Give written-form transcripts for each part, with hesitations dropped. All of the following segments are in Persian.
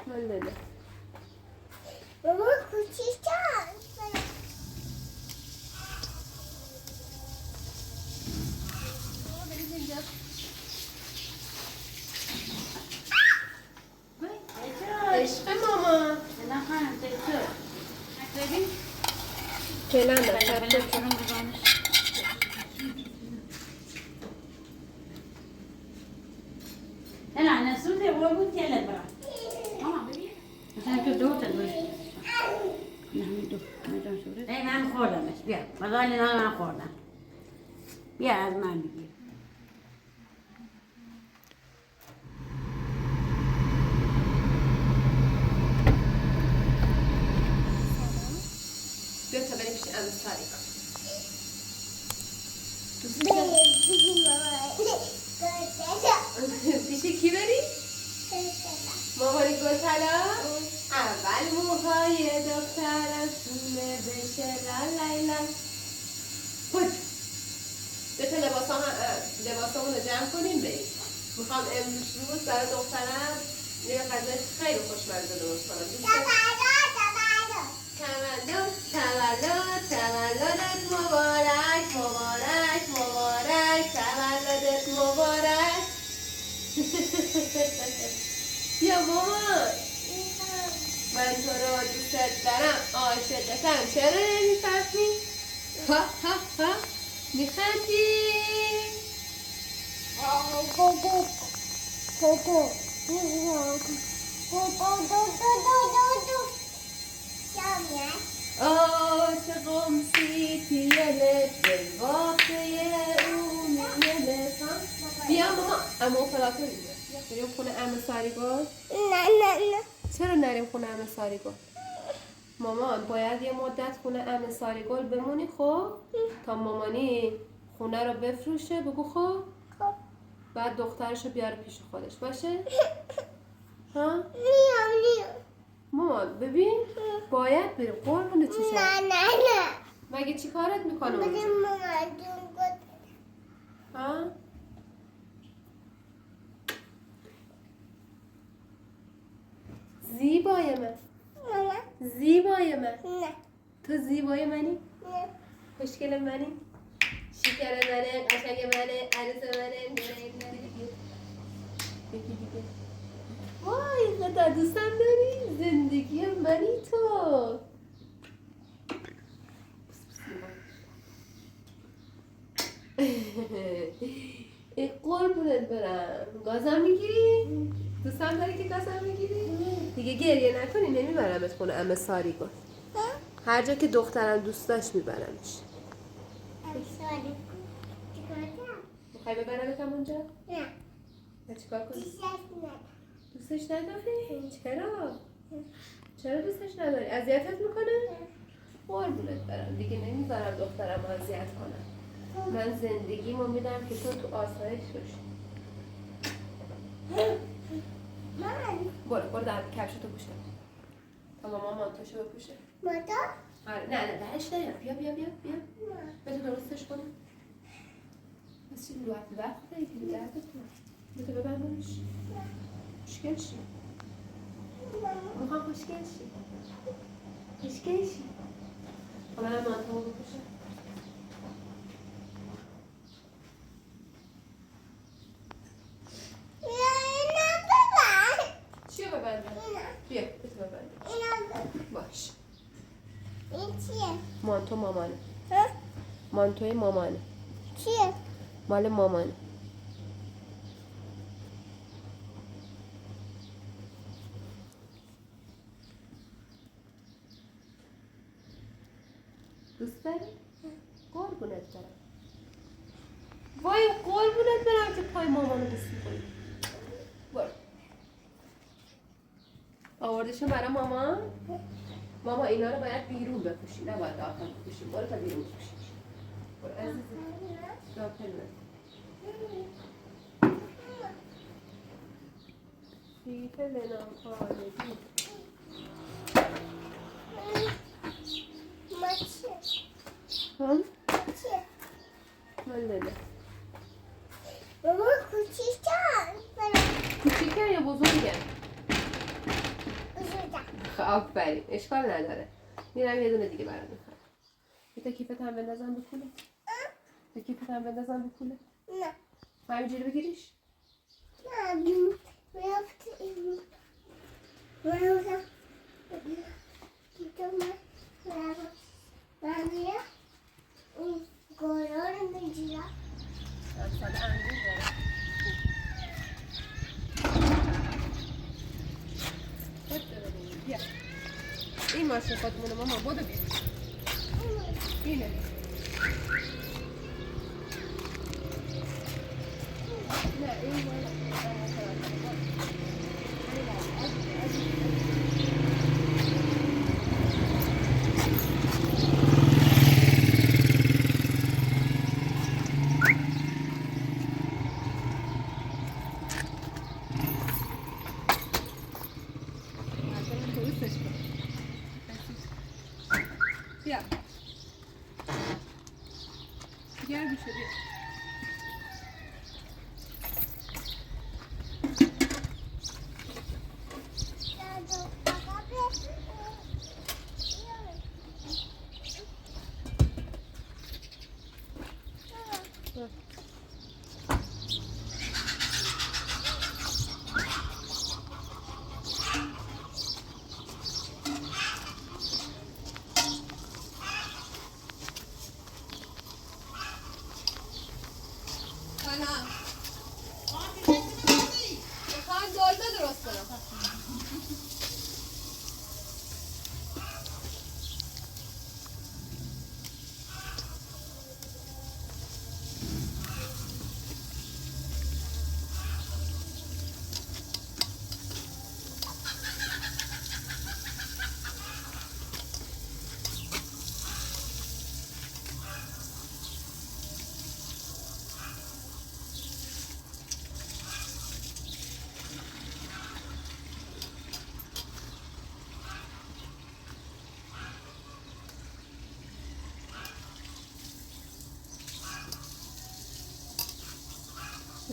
والا بابا کوچیک‌تر. عشق ماما نه خانم دکتر ببین فعلا بله نه بله شروع بزنش نه نسون ده بود تیله برام ماما ببین مثلا تو دو تا دوشت نه همین دو میدون شوره ای من خوردمش بیا مزالی نه من خوردم بیا از من بگیر بیا تا بریم پیش عمو ساریکا پیش کی بری؟ مامانی گلطلا اول موهای دخترم سونه بشه لالای بود بیا تا لباسامون رو جمع کنیم بریم میخوام امروز روز برای دخترم یه غذای خیلی خوشمزه درست کنم تولدت مبارک تولدت مبارک بیا مامان من تو رو دوست دارم عاشقتم چرا نمیفهمی؟ ها ها ها میخندی؟ عاشقم سیتیله دل واقعه اونیله بیا ماما امو فلاکه بیا بریم خونه امو ساریگل چرا نریم خونه امو ساریگل مامان باید یه مدت خونه امو ساریگل بمونی خب تا مامانی خونه رو بفروشه بگو خب بعد دخترشو بیاره پیش خودش باشه ها مامان ببین باید بریم قربونت چشم مگه چی کارت میکنه اونجا ها زیبای من تو زیبای منی خوشگل منی شکر منه قشنگ منه عروس منه بگی دیگه وای خدا دوستم داری زندگی منی تو ای قربونت برم گازم میگیری؟ دوستم داری که گازم میگیری؟ دیگه گریه نکنی نمیبرمت خونه عمه ساریگل هر جا که دخترم دوست داشت میبرمش میخوای ببرمت هم اونجا؟ نه چیکار کنی؟ دوستش نداری؟ چرا دوستش نداری؟ اذیتت میکنه؟ قربونت برم دیگه نمیذارم دخترم اذیت کنم من زندگیمو میدم که تو آسایش باشی برو در کفشتو پوش کن تا مامان مانتوشو بپوشه آره نه درش نیا بیا بذار درستش کنم بس چی وقت خودی که دردت کنم بذار ببندمش خوشگل شی میخوام خوشگل شی حالا من مانتومو بپوشم چیو ببندم؟ بیا بذار ببندم باش این چیه؟ مانتو مامانه مانتوی مامانه چیه؟ مال مامانه دوست داری؟ قربونت برم وای قربونت برم که پای مامانو دوست می‌کنی برو آوردشون برای ماما اینا رو باید بیرون بپوشی نه باید داخل بپوشی برو تا بیرون بپوشی برو عزیزم داخل کیف لنام خالدی هم؟ والا بابا کوچیک‌تر. کوچیکه یا بزرگه؟ آفرین اشکال نداره. میرم یه دونه دیگه برام میخرم. یه تا کیفت هم بندازم به کوله. تا کیفت هم بندازم به کوله. نه من همینجوری بگیریش. نه من اون گورا رو میگیرم. امسال انگور داره. بیا. این ماشین خودمونه ماما بودو بیا. اینه. نه این بیا. Gel dışarıya.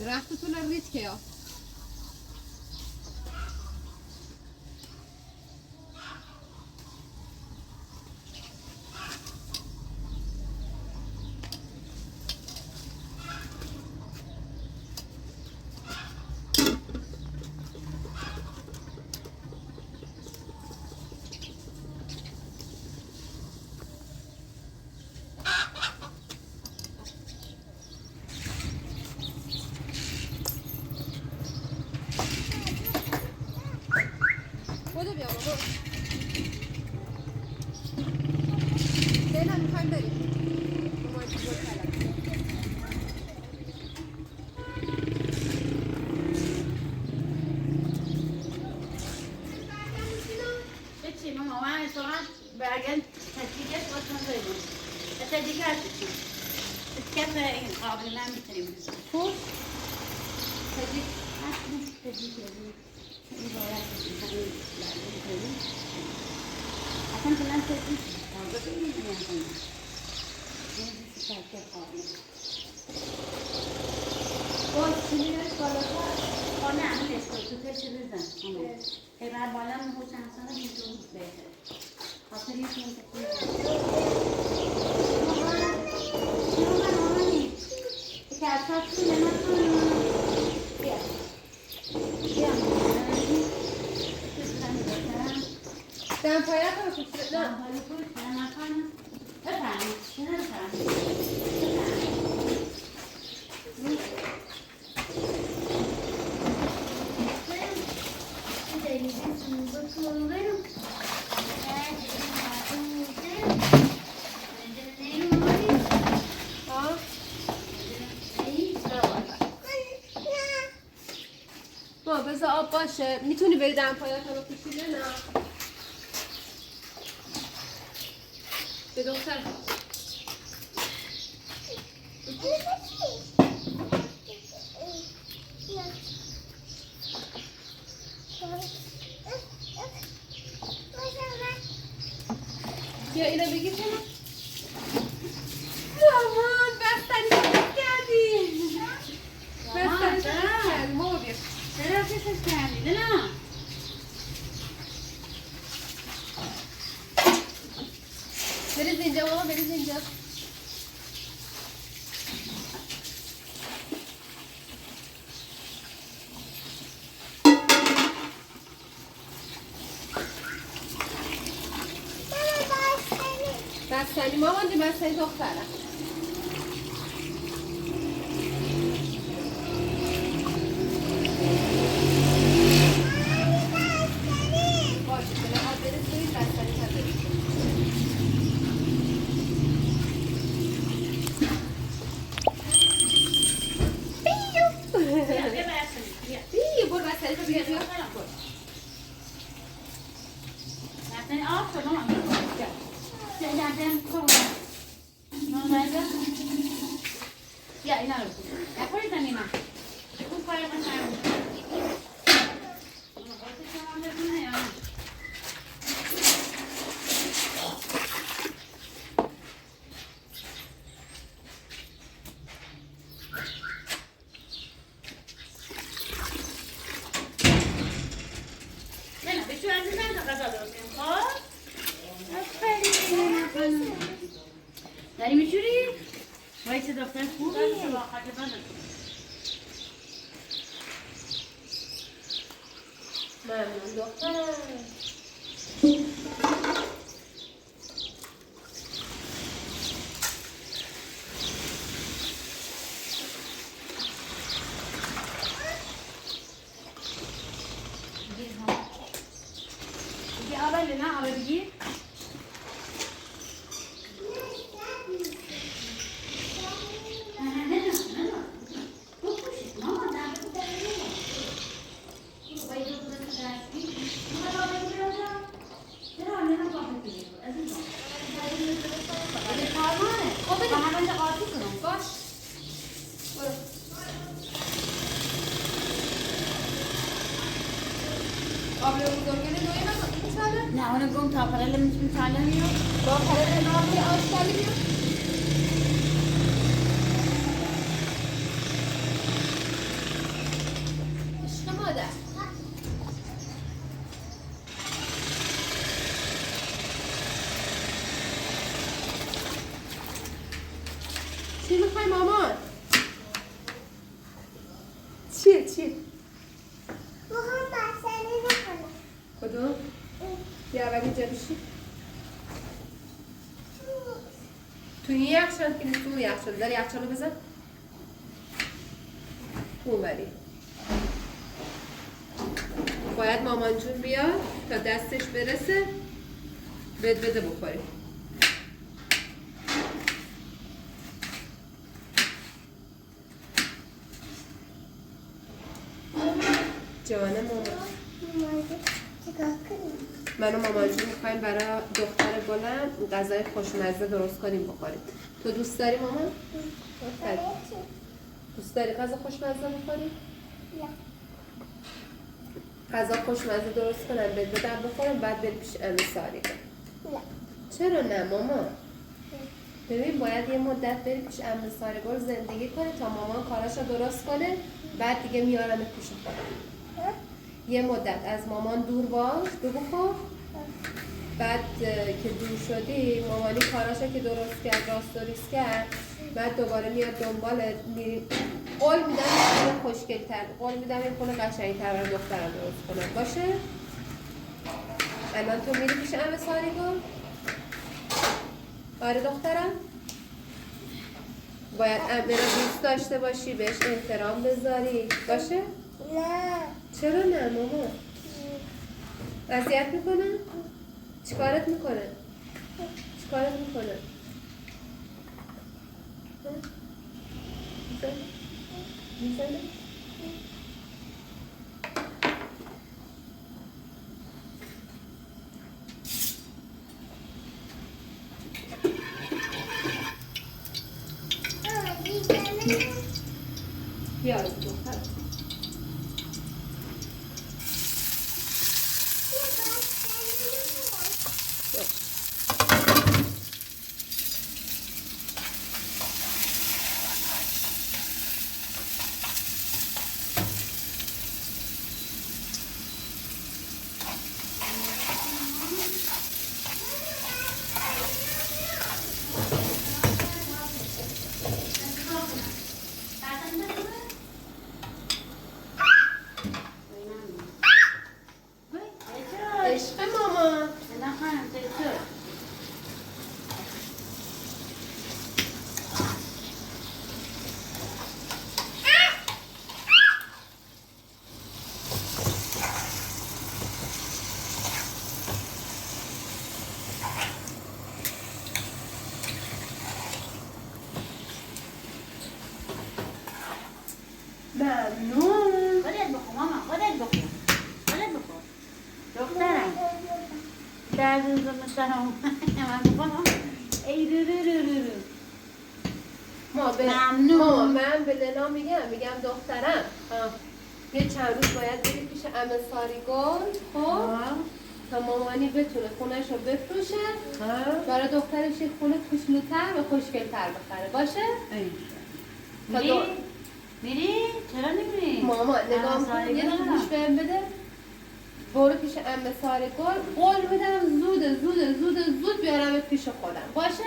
رختتون رو رید که یا بودو بیا بابا لیلا میخوایم بریم مامان چیزو طلب بچی ماما من ساعت برگن تشکیلش واسه داریم تشکیل هستی کف این قابل نمیتونیم بزنیم خوش تجیب تشکیل این باید بزنیم اصلا کلان تشکیل تازه بگیریم نمیتونیم این تشکیل قابل باز سیلیرش بالاتر خانه همین اسکول تو تشکیل بزن خیبر بالا مهو چند ساله بیتون بهتر خاطر یک منتقی مامانی که اساس کنه نکنه بیا بیا دم پایت رو کشید نه حالا کن نه نکنه بفرمید چه نفرمید ما بذار آب باشه میتونی بری دم پایت رو کشیده نه به دختر بیا اینو بگیر کنم مامان بستنی کشت کردی بستنی کشت کردی ماما بیا چرا کشش کردی؟ نه اینجا ماما، بریز اینجا. بستنی مامان جون، بستنی دخترم. باشه بله آب برسونید بستنی هم برسونید. بیو برو بستنی تو بیا. بستنی آب شد مامان. یا اینا رو یا پای زمین من اون پای من سرم نه بشو عزیزم تا غذا درست کنیم خب داری میشوری؟ وای چه دختر خوبی ممنون دخترم. دیگه آبه نه آبه بگیر آبله بزرگه نوعی نکن می‌چاله؟ نه اونو گم تا پرله می‌چاله میاد با پرده نامی آشتالی بیاد. عشق مادر. چی میخوای مامان؟ چیه؟ بخوام بستنی بکنم. کدوم؟ بیا اول اینجا بشی. تو این یخچال که نیست، تو اون یخچال داری یخچالو بزن. اون بری باید مامان جون بیاد تا دستش برسه بده بخوری. جوانه مامان چیکار کنیم؟ من و مامان جون میخوایم برای دختر گلم غذای خوشمزه درست کنیم بخوریم. تو دوست داری مامان؟ دوست داری غذا خوشمزه بخوری؟ نه. غذا خوشمزه درست کنم بدم بخورم بعد بری پیش امی ساری کن. نه. چرا نه مامان؟ ببین باید یه مدت بری پیش امی ساری گل زندگی کنی تا مامان کاراشو درست کنه بعد دیگه میارم پیش خودم. یه مدت از مامان دور باش بخور بعد که دور شدی مامانی کاراشو که درست کرد راست و ریست کرد بعد دوباره میاد دنبالت میریم. قول میدم یه خونه خوشگل‌تر، قول میدم یه خونه قشنگ‌تر برای دخترم درست کنم باشه؟ الان تو میری پیش عمه ساری گل؟ آره دخترم؟ باید عمه رو دوست داشته باشی بهش احترام بذاری باشه؟ نه. چرا نه مامان؟ اذیت میکنه؟ چیکارت میکنه؟ چیکارت میکنه؟ میزنه؟ بیا از دختر Derdinizi مثلا من بابا ای رو ممنون. من به لنا میگم دخترم یه چند روز باید بری پیش عمه ساریگل خب تا مامانی بتونه خونش رو بفروشه برای دخترش یه خونه کوچولوتر و خوشگل‌تر بخره باشه؟ میری؟ چرا نمیری؟ ماما نگاه کن یه گوش بهم بده برو پیش عمه ساریگل قول میدم زود بیارم پیش خودم باشه؟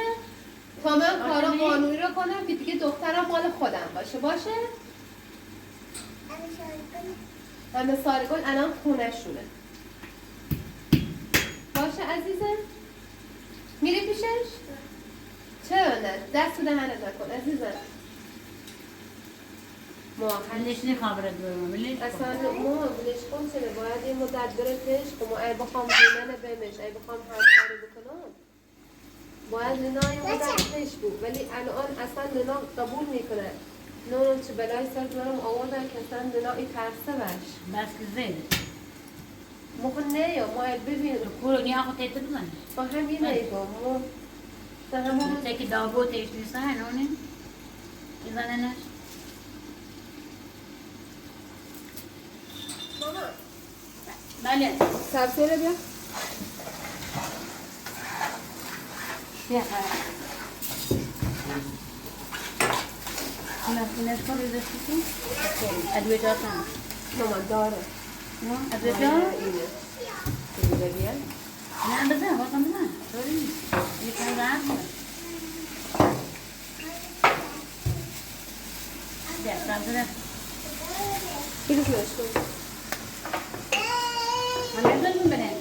تا من کارا قانونی رو کنم که دیگه دخترم مال خودم باشه عمه ساریگل الان خونه‌شونه باشه عزیزم؟ میری پیشش؟ چرا نه؟ دست تو دهنت نکن عزیزم حلش نخابرت برم بلیش اصلا ما بلیش کن چنه باید یه مدت بره پیش که ما ای بخوام زینن بهمش ای بخوام هر کاری بکنم باید لینا یه مدت پیش بود ولی الان اصلا لینا قبول میکنه نه چه بلای سر دارم آوردن که اصلا لینا این ترسه باش بس که زیده موقع نه یا ما ببین کورو نیا خود تیتر بزنی با همین نیگو ما تا همون تکی دابو تیش نیسته هنونی بزنه نش ماما بله سبزی رو بیا بیا نش کن ریزشی کن ادویه جات هم ماما داره ادویه جات اینه بیا نه بزن بازم بزن طوری یکم راحت بود بیا سبزه ده بگو کنش کن من نمیدونم بره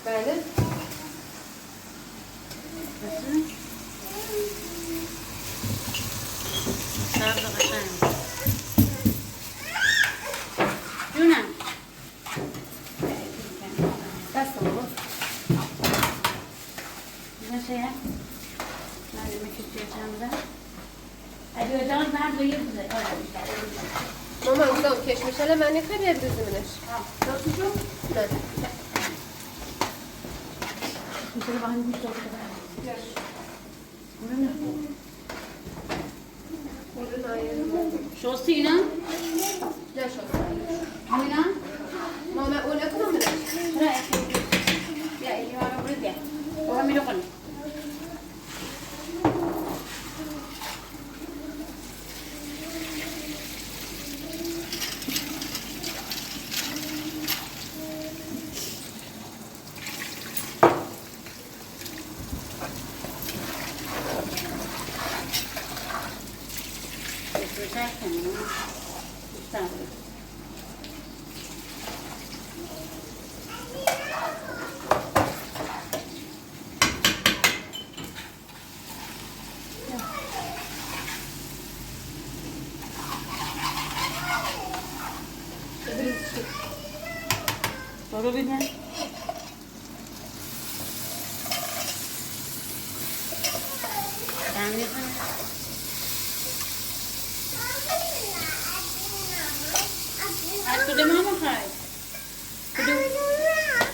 بله بسه سبزه قشنگ جونم دست ماما نشه یا معلومه که توی چند بزن ادویه جان مرد و یه بزن ماما گفتم کشمشل من نخواه بیاد بزنش راستشو؟ نه میشه با هم گوشت داشته شستی اینا؟ نه شد اینا؟ ماما اون اکنم بدش چرا بیا اینی ما رو برد بیا با هم میرو کنیم برو ببین از کدوم هم بخوای؟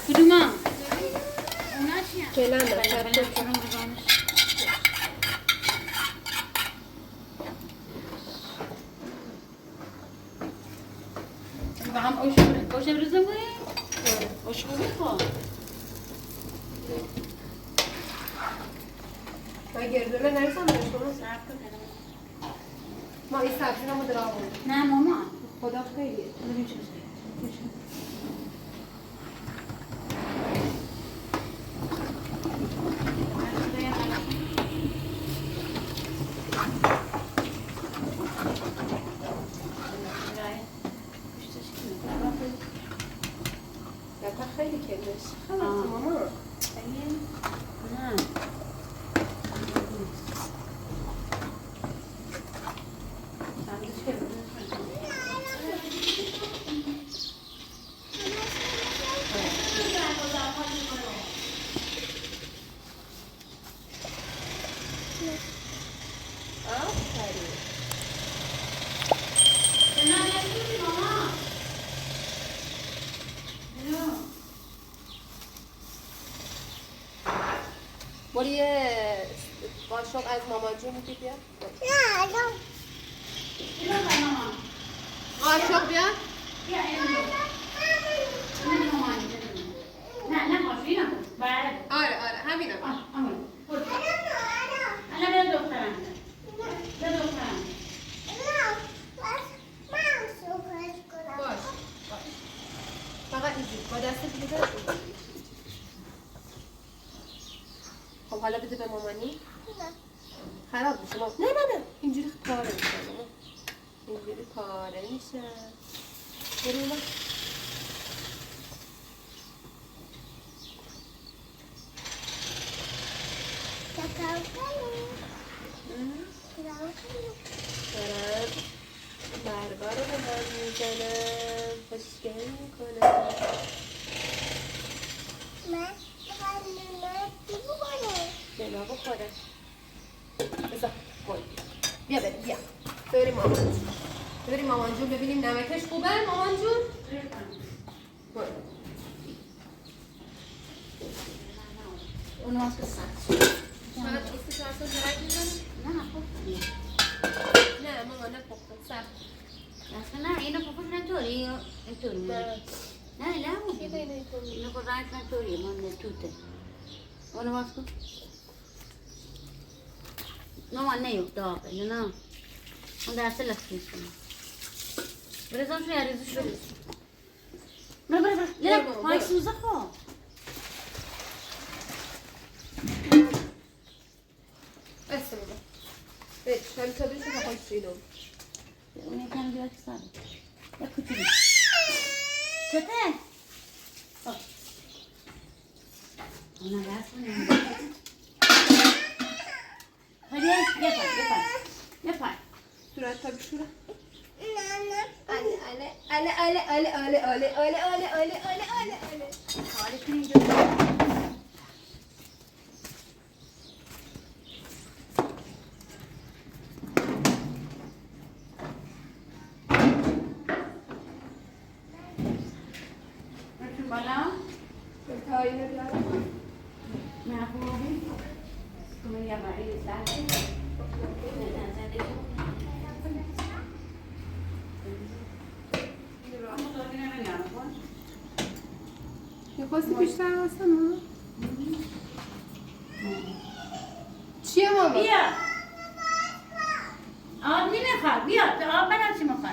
کدوم هم؟ اونا چی هم؟ فعلا نه بله کنم بزانش با هم آش بریزم کنیم؟ آش بخواه من گردونه نریزم بهش کنم صرف کنم ما این سبزی رو مدر آورد نه ماما خدا خیلیه ببین چه خیلی کلش خلاص ماما نه برو یه قاشق از مامان جون میگی بیا نه الان اینو بر مامان. قاشق بیا بیا اینو مامان. نه باشه اینو. بله. آره همینا آمون. الان دخترم. به دخترم. باش فقط اینجوری با دست دیگه بزن. خب حالا بده به مامانی خراب میشه نه اینجوری پاره میشه اینجوری پاره میشه برو دارم برگا رو به هم میزنم خوشگل میکنم بنا بخوره بذار بیا بریم مامان جون ببینیم نمکش خوبه مامان جون برو اونو از کسان شاید استفاده درک میزنم نه خوب نه ماما نه خوب سب نه اینو پاپوش نطوری اینطوری نه اینو قرآنش نطوری من نتوته اونو باز کن ماما نیفته آقا نه اون درسته لحظه میشونه برزان شو یاریزو شو برو یه مای سوزه خواه بسته بابا برش همین تا برش بخواه سینو اون یکم بیاد سر یا کتیلی چته؟ اونه درست کنیم هادی یه پای صورت تا بشوره حالی کنی اینجا بچون بالا تایینه بیارم نه خوبی کنم یه باری سرده یه خواستی بیشتر هستم چیه ماما؟ بیا آب نمیخواد بیا تو آب بدم چی میخواد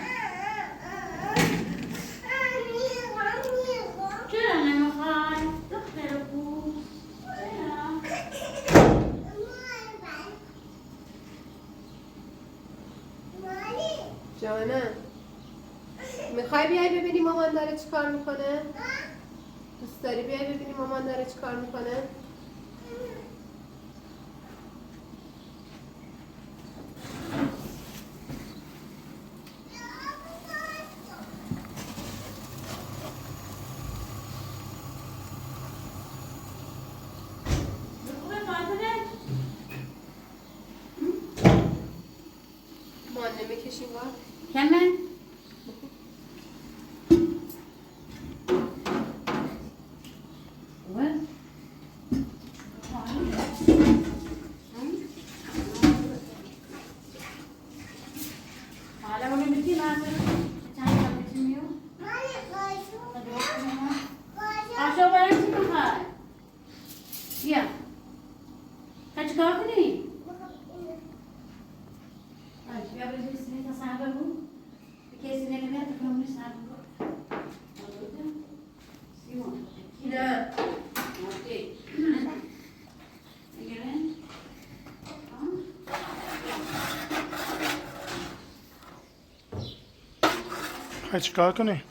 چرا نمیخواد دختر خوب جانم میخوای بیای ببینی مامان داره چی کار میکنه؟ دوست داری بیای ببینی مامان داره چی کار میکنه؟ مان نمیکشیم با؟ کمن حالا اونو میتی لازم چند تا میتی میو آشو برای چی میخوای بیا تا چیکار کنی بیا برای سینه تا سر بگو که سینه نمیاد تو کنم نیست سر بگو سیمون نه اوکی میگیره خواهی چیکار کنی؟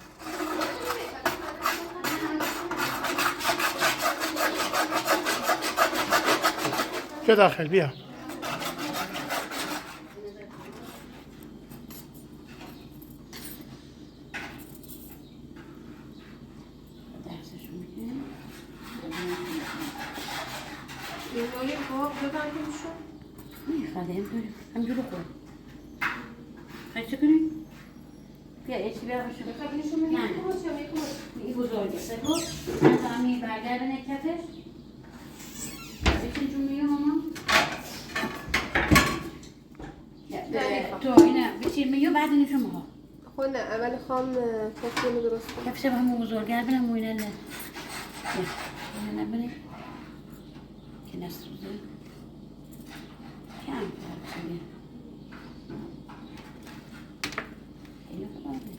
بیا داخل بیا اینطوری خواب ببندیمشون میخواد همجوری خود خواهی چی کنی؟ بیا یه چی بیا باشو بخوابینشون میگه نه. کماش یا میگه کماش این بزرگه سپر من تا همی برگردن کفش بچین جون میو بعدين شو خب نه اول خام کفشونو درست کن. کفش همون بزرگتر بنم موینه نه نه بنی که نسوزه کم کنه اینو خرابه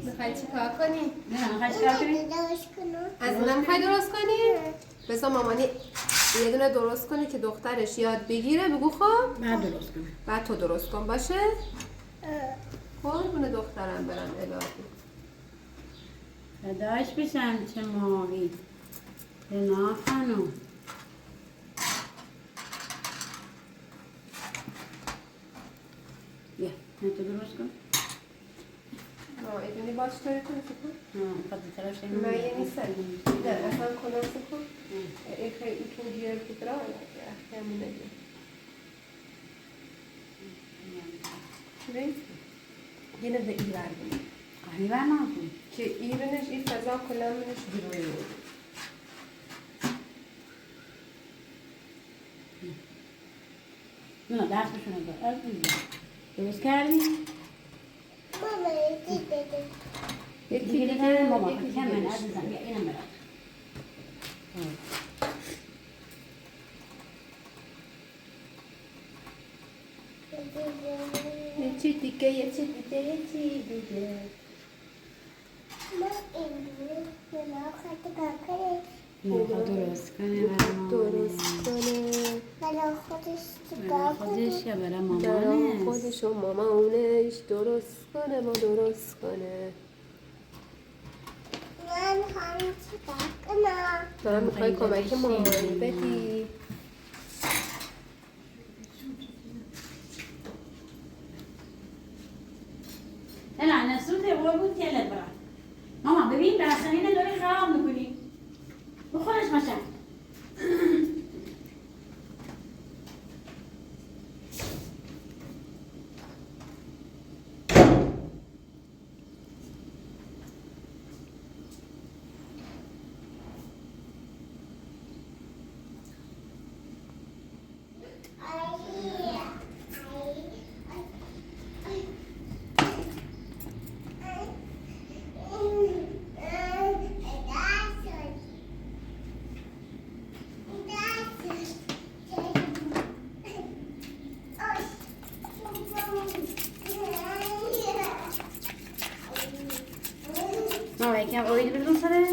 میخوای چی کار کنی؟ نه میخوای چیکار کنی؟ درست کنم. از اونم میخوای درست کنی؟ بذار مامانی یه دونه درست کنی که دخترش یاد بگیره. بگو خب بعد درست کنم بعد تو درست کن باشه؟ قربون دخترم برم الهی. داشت بشم چه ماهی نه خانم بیا نه تو درست کن ایدونی باش طوری کنی کن؟ نه خواهد طرف شنیم نه یه نیستن نه اصلا کناسه کن این خیلی تو گیر بودرا همونه گیر چی یه نده ای بردیم قهوه برنامه که ایرنش این فضا کلا منش بیروی بود نه دستشون رو دار درست کردی؟ ماما یکی بده. یکی دیگه دیگه دیگه ماما یکی کم من دیگه عزیزم بیا اینم برات یه چی دیگه یه چی دیگه یه چی دیگه ما اینجوری بنا خواهد کار نه درست کنه برای درست کنه برای خودش برای چیکار کنه. خودش یا برای برای مامانش خودش و مامانش درست کنه ما درست کنه من هم چیکار کنم. تو هم میخوای اینجا کمک بشین. مامانی بدی نه نسوته بود تلت برات ماما ببین بحثانینه داری خراب میکنی بخورش ماشن ماما یکم اویل بردون سرش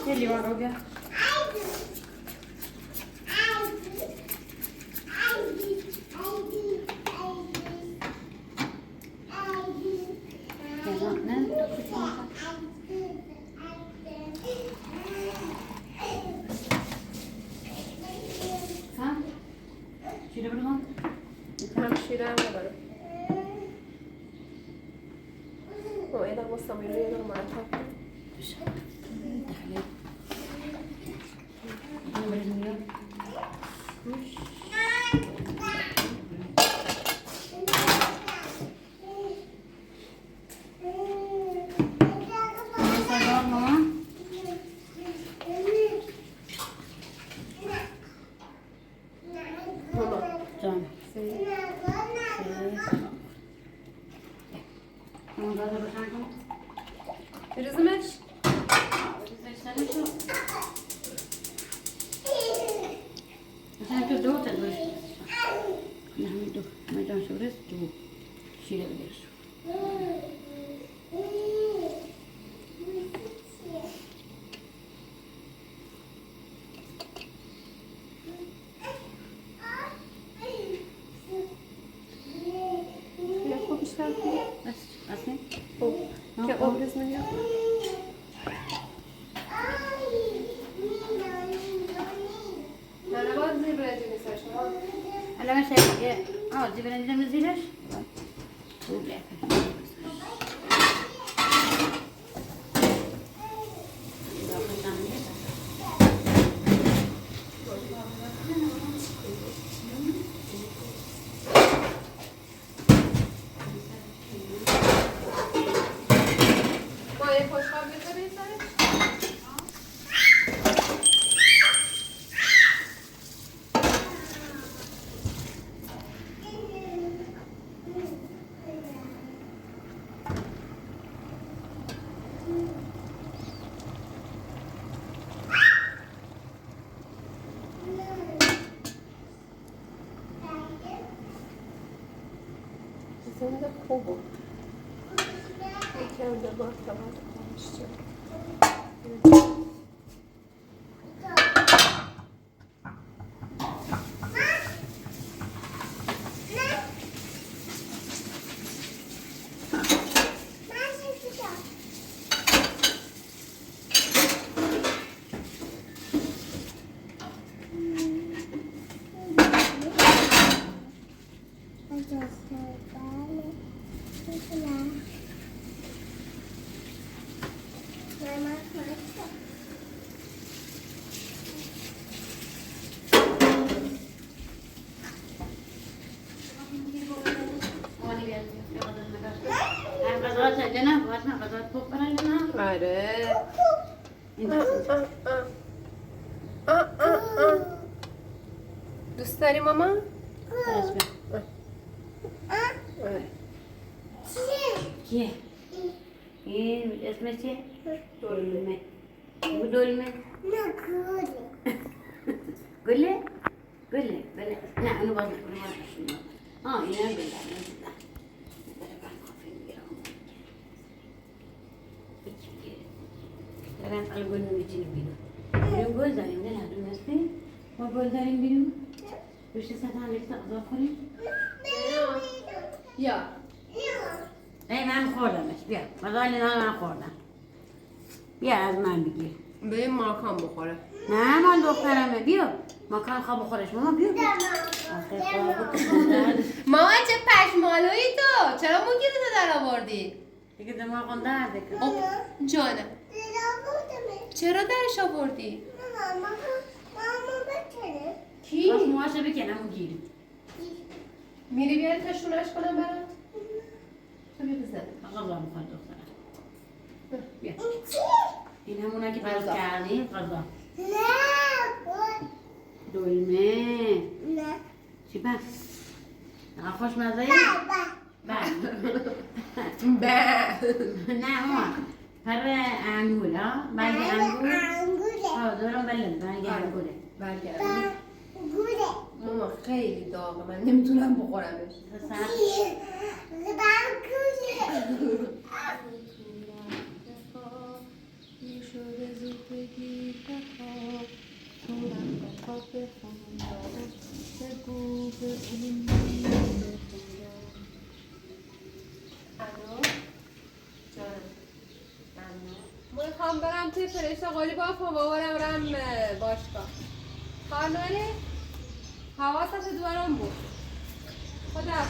یه لیوان رو بیا نه ها شیره بردون من شیره هم ندارم یه دقیقه بستم یه دقیقه مرتب کن بریزمش مثلا تو دو تا دوش نه همین دو مجان شورست دو شیره بگیرش یه خوب بیشتر کنی بس اصلا خوب که آبریز میاد نه باید زیر برنجی میسرش الان من شاید زی برنجم زیرش خوب لیکن Sen de kovu. Ekran da bak da var. Konuşacağım. غذات لنا واسمع غذات فوق برا لنا آره. انت دوست داری ماما؟ اسمع آره. كيف ايه اسمه شيء دولمه ودولمه قول لي لا انا بقول اه انا بالله Sekarang kalau gue nunggu cini biru, gue zalim deh lah, dulu mesti mau gue zalim biru, bisa sana lihat tak zalim. Ya. من خوردمش بیا مزالی من خوردم بیا از من بگیر به ماکان بخوره. نه من دخترمه بیا ماکان خواب بخورش ماما بیا ماما چه پشمالویی تو؟ چرا موگیری تو در آوردی؟ دیگه دماغم درده که جانم چرا درش آوردی؟ کی؟ باز موهاشو بکنم و گیریم میری بیاری تا شونش کنم برات؟ تو بیا بزن. غذا میخواد دخترم بیا این همونه که باز کردیم غذا دلمه چی بس؟ خوشمزه؟ نه ماما پر انگور ها برگ انگور دورم بلند برگ انگوره ماما خیلی داغه من نمیتونم بخورمش. میخوام برم توی فرشته قالی با بابارم برم باشگاه. خانواده حواست دوارم بود. خدا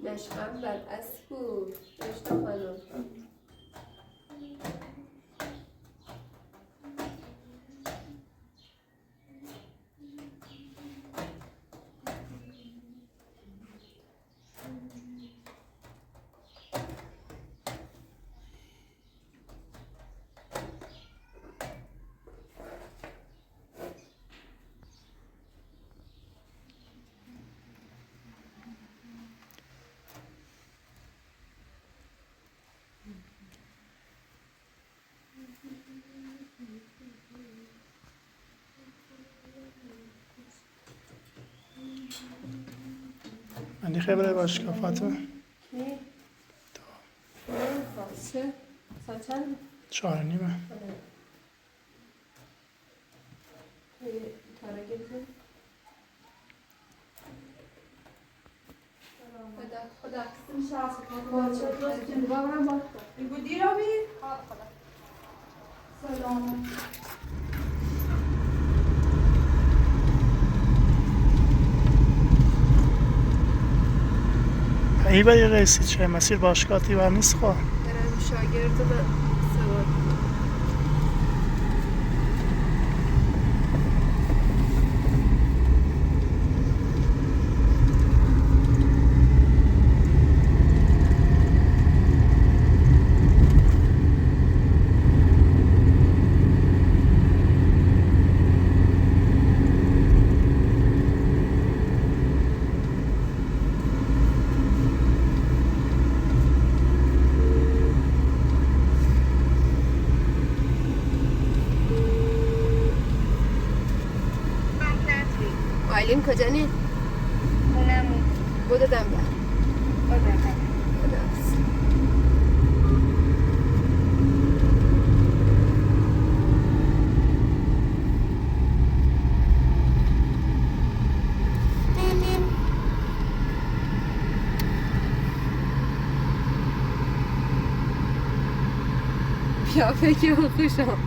نشأم بر اسب بود. نشتا خانم. عندي خبرة باشگاه فاطمه کی؟ چه؟ ساعت چند؟ 4:30 تاره گرفتیم؟ خدا بودی رو بی؟ سلام. ای بایی رئیسی چه مسیر باشگاهی و نیست خواه برم شاگرد من سوار آیلین کجا نی؟ خونمون. بودو دم بر خداحافظ. بیا فکر خوشم